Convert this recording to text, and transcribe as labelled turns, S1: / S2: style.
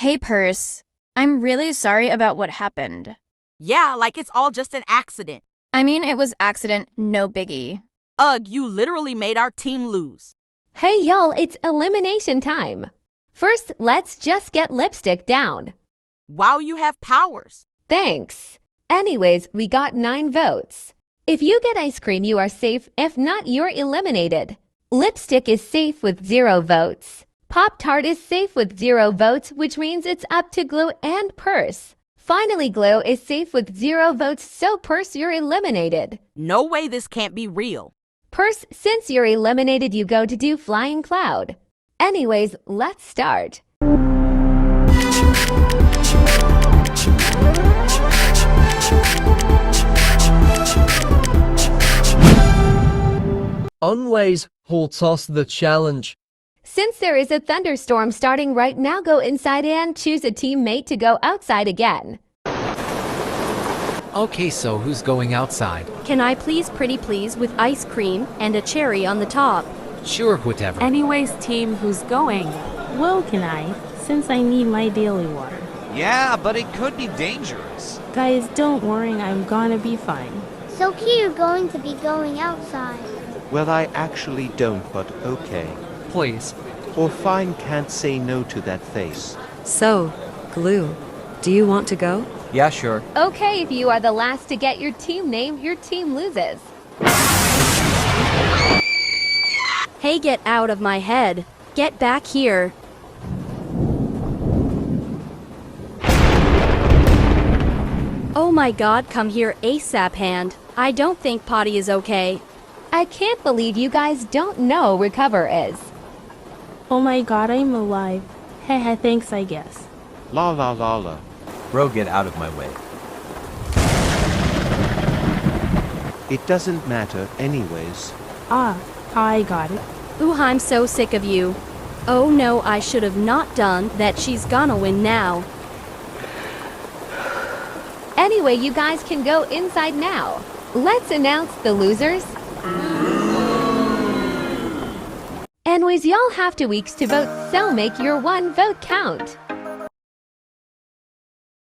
S1: Hey, Purse. I'm really sorry about what happened.
S2: Yeah, like it's all just an accident.
S1: I mean, it was accident, no biggie.
S2: Ugh, you literally made our team lose.
S3: Hey y'all, it's elimination time. First, let's just get lipstick down.
S2: Wow, you have powers.
S3: Thanks. Anyways, we got 9 votes. If you get ice cream, you are safe. If not, you're eliminated. Lipstick is safe with 0 votes. Pop-Tart is safe with 0 votes, which means it's up to Glue and Purse. Finally, Glue is safe with 0 votes, so Purse, you're eliminated.
S2: No way this can't be real.
S3: Purse, since you're eliminated, you go to do Flying Cloud. Anyways, let's start.
S4: Unways holds us the challenge.
S3: Since there is a thunderstorm starting right now, go inside and choose a teammate to go outside again.
S5: Okay, so who's going outside?
S6: Can I please pretty please with ice cream and a cherry on the top?
S5: Sure, whatever.
S7: Anyways, team, who's going?
S8: Well, can I? Since I need my daily water.
S9: Yeah, but it could be dangerous.
S8: Guys, don't worry, I'm gonna be fine.
S10: So key, you're going to be going outside.
S11: Well, I actually don't, but okay.
S5: Please.
S11: Or fine, can't say no to that face.
S12: So, Glue, do you want to go?
S9: Yeah, sure.
S3: Okay, if you are the last to get your team name, your team loses.
S6: Hey, get out of my head. Get back here. Oh my god, come here ASAP hand. I don't think potty is okay.
S3: I can't believe you guys don't know Recover is.
S8: Oh my god, I'm alive. Heh, thanks, I guess.
S11: La la la la.
S9: Bro, get out of my way.
S11: It doesn't matter anyways.
S8: Ah, I got it.
S6: Ooh, I'm so sick of you. Oh no, I should have not done that. She's gonna win now.
S3: Anyway, you guys can go inside now. Let's announce the losers. Anyways, y'all have 2 weeks to vote, so make your 1 vote count.